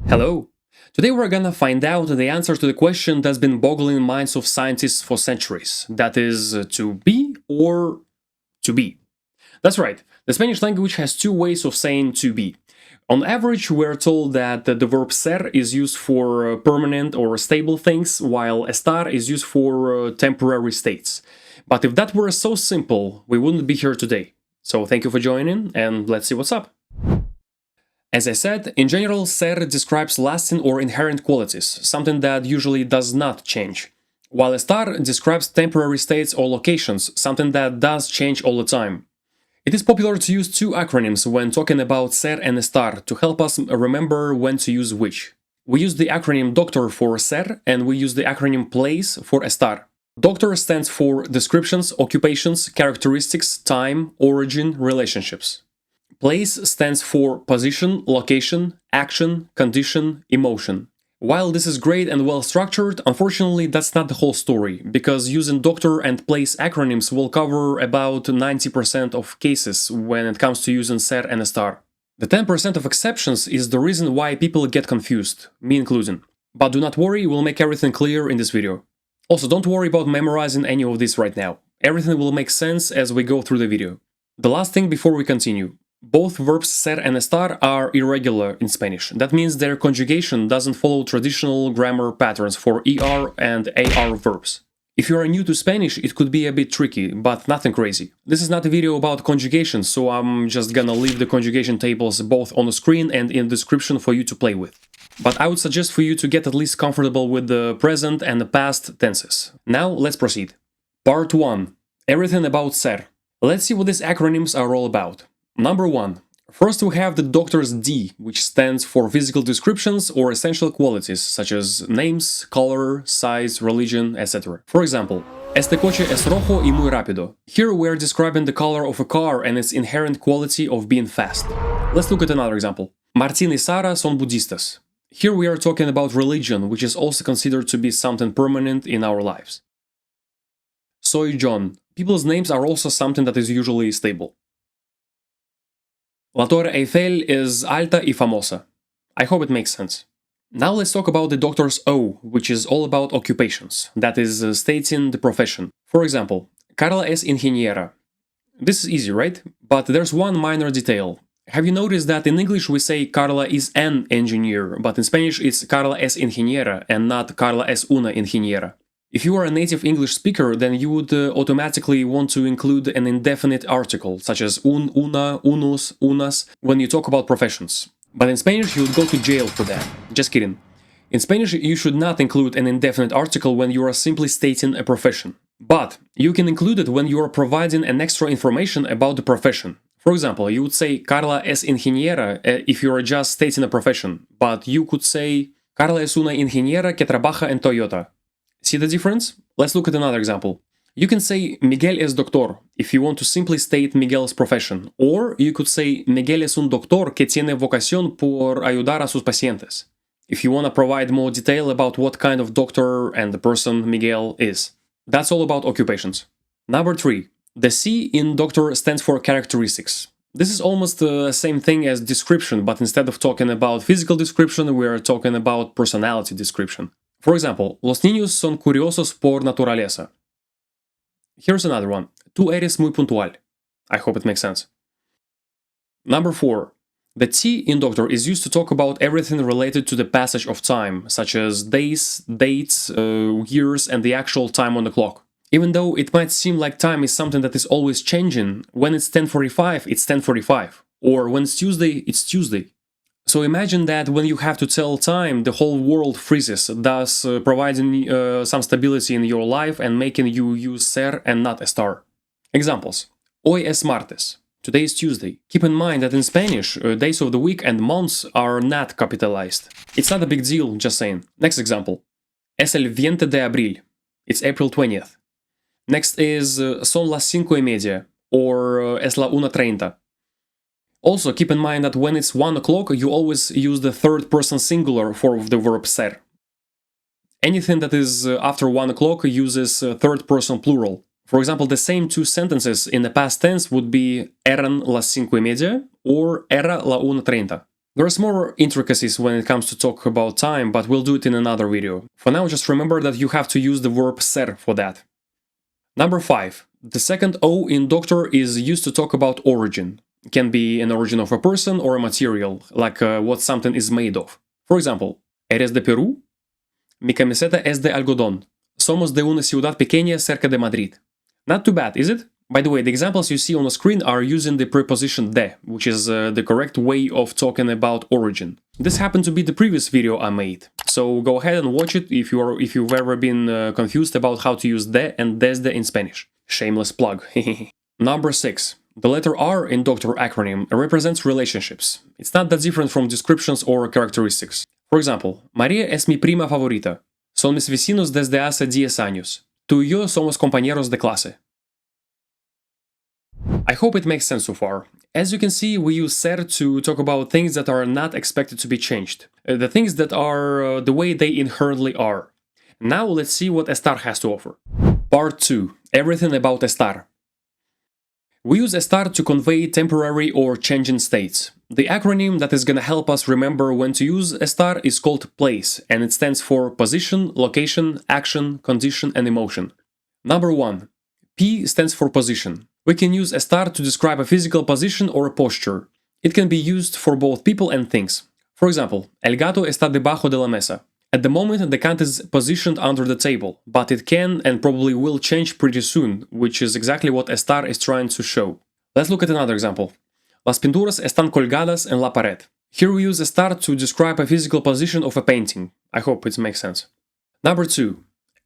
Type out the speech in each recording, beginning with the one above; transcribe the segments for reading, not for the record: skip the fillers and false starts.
Hello! Today we're gonna find out the answer to the question that's been boggling minds of scientists for centuries. That is, to be or to be. That's right, the Spanish language has two ways of saying to be. On average, we're told that the verb ser is used for permanent or stable things, while estar is used for temporary states. But if that were so simple, we wouldn't be here today. So thank you for joining, and let's see what's up. As I said, in general, ser describes lasting or inherent qualities, something that usually does not change. While estar describes temporary states or locations, something that does change all the time. It is popular to use two acronyms when talking about ser and estar to help us remember when to use which. We use the acronym doctor for ser and we use the acronym place for estar. Doctor stands for descriptions, occupations, characteristics, time, origin, relationships. Place stands for position, location, action, condition, emotion. While this is great and well structured, unfortunately that's not the whole story, because using doctor and place acronyms will cover about 90% of cases when it comes to using ser and estar. The 10% of exceptions is the reason why people get confused, me including. But do not worry, we'll make everything clear in this video. Also, don't worry about memorizing any of this right now. Everything will make sense as we go through the video. The last thing before we continue. Both verbs ser and estar are irregular in Spanish. That means their conjugation doesn't follow traditional grammar patterns for ER and AR verbs. If you are new to Spanish, it could be a bit tricky, but nothing crazy. This is not a video about conjugation, so I'm just gonna leave the conjugation tables both on the screen and in the description for you to play with. But I would suggest for you to get at least comfortable with the present and the past tenses. Now let's proceed. Part 1. Everything about ser. Let's see what these acronyms are all about. Number 1. First we have the doctor's D, which stands for physical descriptions or essential qualities, such as names, color, size, religion, etc. For example, este coche es rojo y muy rápido. Here we're describing the color of a car and its inherent quality of being fast. Let's look at another example. Martín y Sara son budistas. Here we are talking about religion, which is also considered to be something permanent in our lives. Soy John. People's names are also something that is usually stable. La Torre Eiffel is alta y famosa. I hope it makes sense. Now let's talk about the doctor's O, which is all about occupations, that is, stating the profession. For example, Carla es ingeniera. This is easy, right? But there's one minor detail. Have you noticed that in English we say Carla is an engineer, but in Spanish it's Carla es ingeniera and not Carla es una ingeniera? If you are a native English speaker, then you would automatically want to include an indefinite article, such as un, una, unus, unas, when you talk about professions. But in Spanish, you would go to jail for that. Just kidding. In Spanish, you should not include an indefinite article when you are simply stating a profession. But you can include it when you are providing an extra information about the profession. For example, you would say Carla es ingeniera if you are just stating a profession, but you could say Carla es una ingeniera que trabaja en Toyota. See the difference? Let's look at another example. You can say Miguel es doctor if you want to simply state Miguel's profession, or you could say Miguel es un doctor que tiene vocación por ayudar a sus pacientes, if you want to provide more detail about what kind of doctor and the person Miguel is. That's all about occupations. Number 3. The C in doctor stands for characteristics. This is almost the same thing as description, but instead of talking about physical description, we are talking about personality description. For example, los niños son curiosos por naturaleza. Here's another one. Tú eres muy puntual. I hope it makes sense. Number 4. The T in doctor is used to talk about everything related to the passage of time, such as days, dates, years, and the actual time on the clock. Even though it might seem like time is something that is always changing, when it's 10:45, it's 10:45. Or when it's Tuesday, it's Tuesday. So imagine that when you have to tell time, the whole world freezes, thus providing some stability in your life and making you use ser and not estar. Examples. Hoy es martes. Today is Tuesday. Keep in mind that in Spanish, days of the week and months are not capitalized. It's not a big deal, just saying. Next example. Es el 20 de abril. It's April 20th. Next is son las 5:30 or es la 1:30. Also, keep in mind that when it's 1 o'clock, you always use the third person singular for the verb ser. Anything that is after 1 o'clock uses third person plural. For example, the same two sentences in the past tense would be eran las 5:30 or era la 1:30. There's more intricacies when it comes to talk about time, but we'll do it in another video. For now, just remember that you have to use the verb ser for that. Number 5. The second O in doctor is used to talk about origin. It can be an origin of a person or a material, like what something is made of. For example, ¿Eres de Perú? Mi camiseta es de algodón. Somos de una ciudad pequeña cerca de Madrid. Not too bad, is it? By the way, the examples you see on the screen are using the preposition de, which is the correct way of talking about origin. This happened to be the previous video I made, so go ahead and watch it if you've ever been confused about how to use de and desde in Spanish. Shameless plug. Number 6. The letter R in doctor acronym represents relationships. It's not that different from descriptions or characteristics. For example, María es mi prima favorita. Son mis vecinos desde hace 10 años. Tú y yo somos compañeros de clase. I hope it makes sense so far. As you can see, we use ser to talk about things that are not expected to be changed. The things that are the way they inherently are. Now let's see what estar has to offer. Part 2. Everything about estar. We use estar to convey temporary or changing states. The acronym that is gonna help us remember when to use estar is called place, and it stands for position, location, action, condition, and emotion. Number 1. P stands for position. We can use estar to describe a physical position or a posture. It can be used for both people and things. For example, El gato está debajo de la mesa. At the moment, the cat is positioned under the table, but it can and probably will change pretty soon, which is exactly what estar is trying to show. Let's look at another example. Las pinturas están colgadas en la pared. Here we use estar to describe a physical position of a painting. I hope it makes sense. Number 2.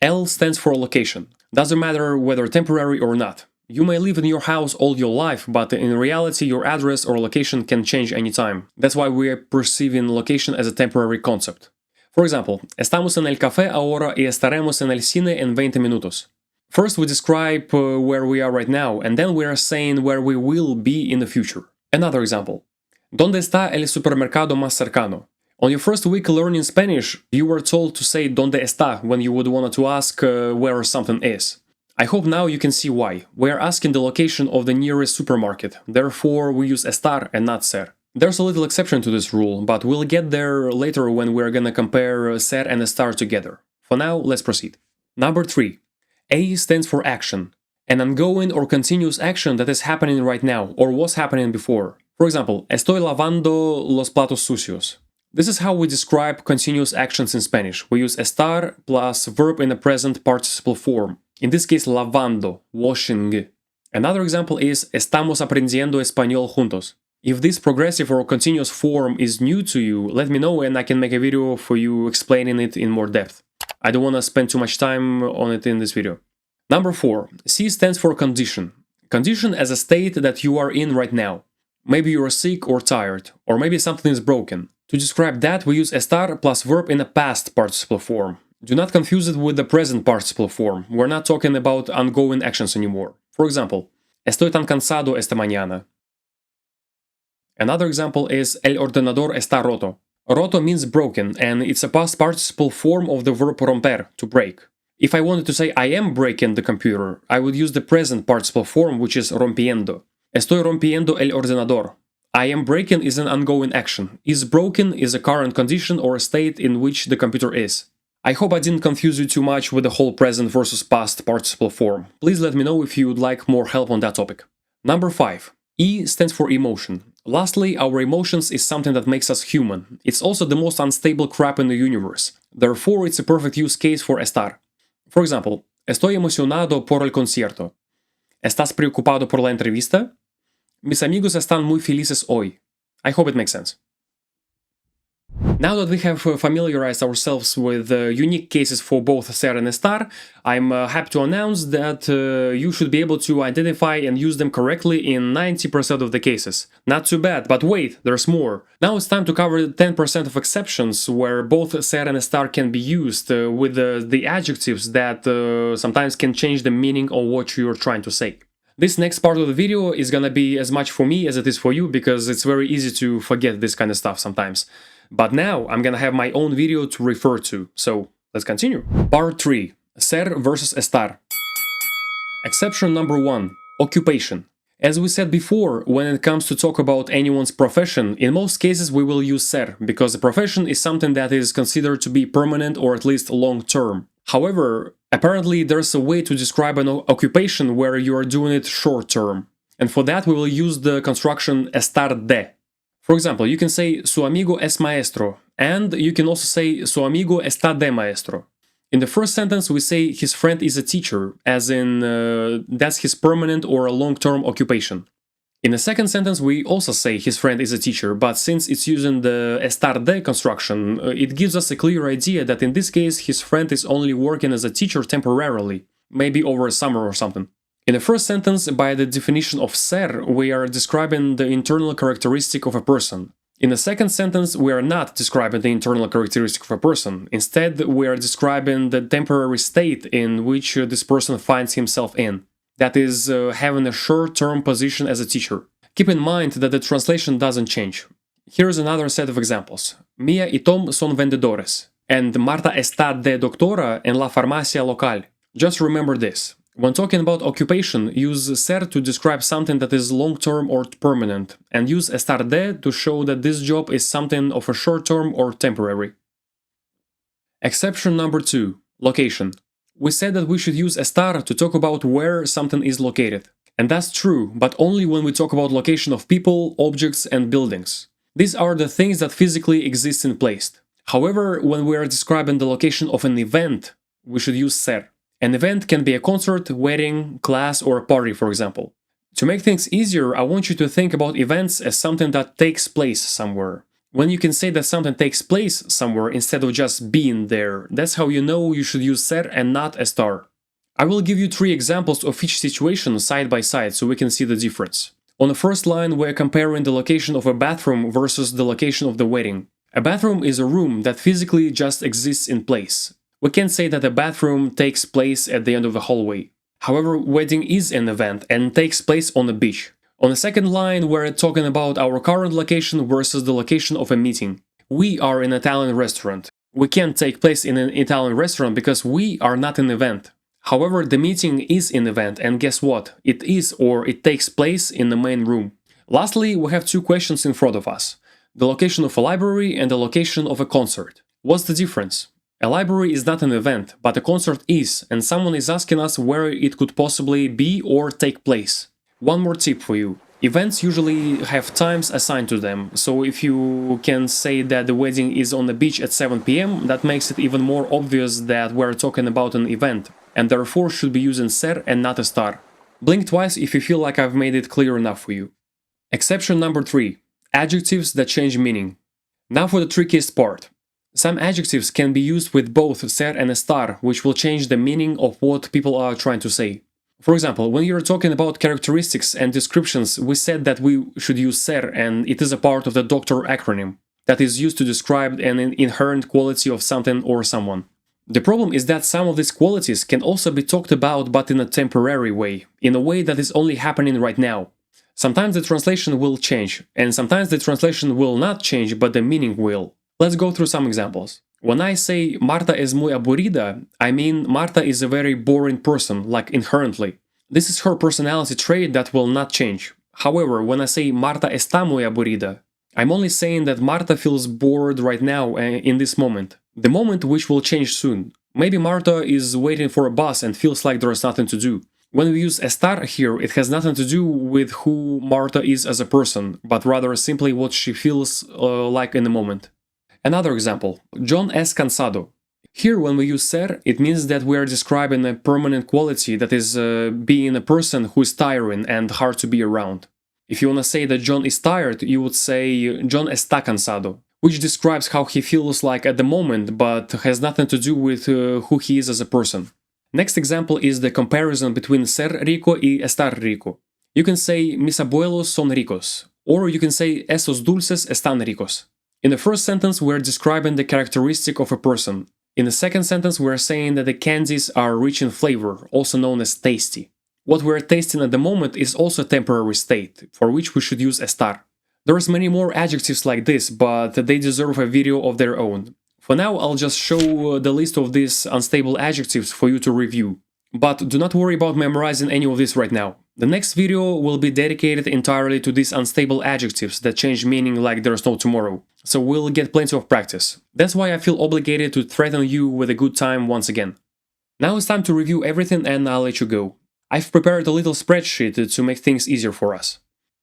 L stands for location. Doesn't matter whether temporary or not. You may live in your house all your life, but in reality your address or location can change anytime. That's why we are perceiving location as a temporary concept. For example, estamos en el café ahora y estaremos en el cine en 20 minutos. First we describe where we are right now, and then we are saying where we will be in the future. Another example. ¿Dónde está el supermercado más cercano? On your first week learning Spanish, you were told to say ¿Dónde está? When you would want to ask where something is. I hope now you can see why. We are asking the location of the nearest supermarket, therefore we use estar and not ser. There's a little exception to this rule, but we'll get there later when we're gonna compare ser and estar together. For now, let's proceed. Number 3. A stands for action. An ongoing or continuous action that is happening right now or was happening before. For example, estoy lavando los platos sucios. This is how we describe continuous actions in Spanish. We use estar plus verb in the present participle form. In this case, lavando, washing. Another example is estamos aprendiendo español juntos. If this progressive or continuous form is new to you, let me know and I can make a video for you explaining it in more depth. I don't want to spend too much time on it in this video. Number 4. C stands for condition. Condition as a state that you are in right now. Maybe you are sick or tired, or maybe something is broken. To describe that, we use estar plus verb in a past participle form. Do not confuse it with the present participle form. We're not talking about ongoing actions anymore. For example, estoy tan cansado esta mañana. Another example is el ordenador está roto. Roto means broken, and it's a past participle form of the verb romper, to break. If I wanted to say I am breaking the computer, I would use the present participle form, which is rompiendo. Estoy rompiendo el ordenador. I am breaking is an ongoing action. Is broken is a current condition or a state in which the computer is. I hope I didn't confuse you too much with the whole present versus past participle form. Please let me know if you would like more help on that topic. Number 5. E stands for emotion. Lastly, our emotions is something that makes us human. It's also the most unstable crap in the universe. Therefore, it's a perfect use case for estar. For example, estoy emocionado por el concierto. ¿Estás preocupado por la entrevista? Mis amigos están muy felices hoy. I hope it makes sense. Now that we have familiarized ourselves with unique cases for both ser and estar, I'm happy to announce that you should be able to identify and use them correctly in 90% of the cases. Not too bad, but wait, there's more. Now it's time to cover the 10% of exceptions where both ser and estar can be used with the adjectives that sometimes can change the meaning of what you're trying to say. This next part of the video is gonna be as much for me as it is for you because it's very easy to forget this kind of stuff sometimes. But now I'm gonna have my own video to refer to, so let's continue. Part 3. Ser versus estar. Exception number 1. Occupation. As we said before, when it comes to talk about anyone's profession, in most cases we will use ser, because a profession is something that is considered to be permanent or at least long-term. However, apparently there's a way to describe an occupation where you are doing it short-term. And for that we will use the construction estar de. For example, you can say su amigo es maestro, and you can also say su amigo está de maestro. In the first sentence, we say his friend is a teacher, as in that's his permanent or a long-term occupation. In the second sentence, we also say his friend is a teacher, but since it's using the estar de construction, it gives us a clear idea that in this case, his friend is only working as a teacher temporarily, maybe over a summer or something. In the first sentence, by the definition of ser, we are describing the internal characteristic of a person. In the second sentence, we are not describing the internal characteristic of a person. Instead, we are describing the temporary state in which this person finds himself in. That is, having a short-term position as a teacher. Keep in mind that the translation doesn't change. Here's another set of examples. Mia y Tom son vendedores, and Marta está de doctora en la farmacia local. Just remember this. When talking about occupation, use ser to describe something that is long-term or permanent, and use estar de to show that this job is something of a short-term or temporary. Exception number 2. Location. We said that we should use estar to talk about where something is located. And that's true, but only when we talk about location of people, objects, and buildings. These are the things that physically exist in place. However, when we are describing the location of an event, we should use ser. An event can be a concert, wedding, class, or a party, for example. To make things easier, I want you to think about events as something that takes place somewhere. When you can say that something takes place somewhere instead of just being there, that's how you know you should use ser and not estar. I will give you 3 examples of each situation side by side so we can see the difference. On the first line, we're comparing the location of a bathroom versus the location of the wedding. A bathroom is a room that physically just exists in place. We can't say that a bathroom takes place at the end of the hallway. However, wedding is an event and takes place on a beach. On the second line, we're talking about our current location versus the location of a meeting. We are in an Italian restaurant. We can't take place in an Italian restaurant because we are not an event. However, the meeting is an event, and guess what? It is or it takes place in the main room. Lastly, we have 2 questions in front of us. The location of a library and the location of a concert. What's the difference? A library is not an event, but a concert is, and someone is asking us where it could possibly be or take place. One more tip for you. Events usually have times assigned to them, so if you can say that the wedding is on the beach at 7 p.m., that makes it even more obvious that we're talking about an event, and therefore should be using ser and not estar. Blink twice if you feel like I've made it clear enough for you. Exception number 3. Adjectives that change meaning. Now for the trickiest part. Some adjectives can be used with both ser and estar, which will change the meaning of what people are trying to say. For example, when you're talking about characteristics and descriptions, we said that we should use ser, and it is a part of the doctor acronym that is used to describe an inherent quality of something or someone. The problem is that some of these qualities can also be talked about but in a temporary way, in a way that is only happening right now. Sometimes the translation will change, and sometimes the translation will not change but the meaning will. Let's go through some examples. When I say Marta es muy aburrida, I mean Marta is a very boring person, like inherently. This is her personality trait that will not change. However, when I say Marta está muy aburrida, I'm only saying that Marta feels bored right now in this moment. The moment which will change soon. Maybe Marta is waiting for a bus and feels like there's nothing to do. When we use estar here, it has nothing to do with who Marta is as a person, but rather simply what she feels like in the moment. Another example, John es cansado. Here, when we use ser, it means that we are describing a permanent quality that is being a person who is tiring and hard to be around. If you want to say that John is tired, you would say John está cansado, which describes how he feels like at the moment, but has nothing to do with who he is as a person. Next example is the comparison between ser rico y estar rico. You can say mis abuelos son ricos, or you can say esos dulces están ricos. In the first sentence, we're describing the characteristic of a person. In the second sentence, we're saying that the candies are rich in flavor, also known as tasty. What we're tasting at the moment is also a temporary state, for which we should use estar. There's many more adjectives like this, but they deserve a video of their own. For now, I'll just show the list of these unstable adjectives for you to review. But do not worry about memorizing any of this right now. The next video will be dedicated entirely to these unstable adjectives that change meaning like there's no tomorrow, so we'll get plenty of practice. That's why I feel obligated to threaten you with a good time once again. Now it's time to review everything and I'll let you go. I've prepared a little spreadsheet to make things easier for us.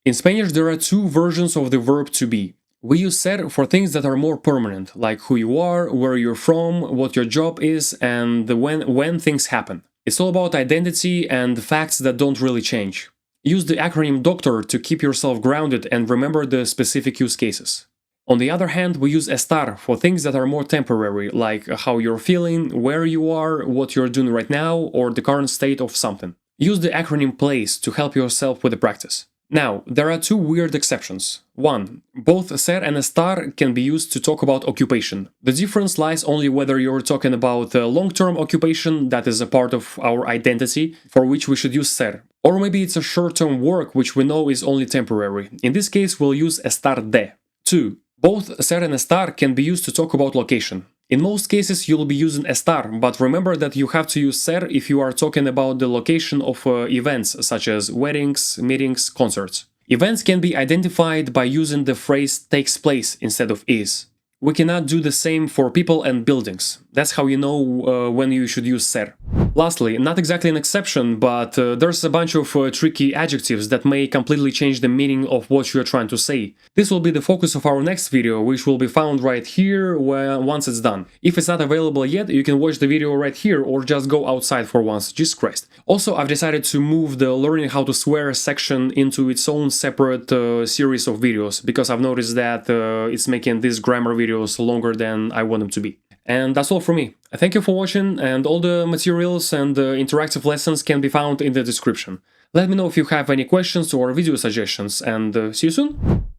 In Spanish there are two versions of the verb to be. We use ser for things that are more permanent, like who you are, where you're from, what your job is, and when things happen. It's all about identity and facts that don't really change. Use the acronym DOCTOR to keep yourself grounded and remember the specific use cases. On the other hand, we use estar for things that are more temporary, like how you're feeling, where you are, what you're doing right now, or the current state of something. Use the acronym PLACE to help yourself with the practice. Now, there are two weird exceptions. 1. Both ser and estar can be used to talk about occupation. The difference lies only whether you're talking about a long-term occupation that is a part of our identity, for which we should use ser. Or maybe it's a short-term work which we know is only temporary. In this case, we'll use estar de. 2. Both ser and estar can be used to talk about location. In most cases, you'll be using estar, but remember that you have to use ser if you are talking about the location of events such as weddings, meetings, concerts. Events can be identified by using the phrase takes place instead of is. We cannot do the same for people and buildings. That's how you know when you should use ser. Lastly, not exactly an exception, but there's a bunch of tricky adjectives that may completely change the meaning of what you're trying to say. This will be the focus of our next video, which will be found right here once it's done. If it's not available yet, you can watch the video right here or just go outside for once, Jesus Christ. Also, I've decided to move the learning how to swear section into its own separate series of videos, because I've noticed that it's making these grammar videos longer than I want them to be. And that's all from me. Thank you for watching, and all the materials and interactive lessons can be found in the description. Let me know if you have any questions or video suggestions, and see you soon!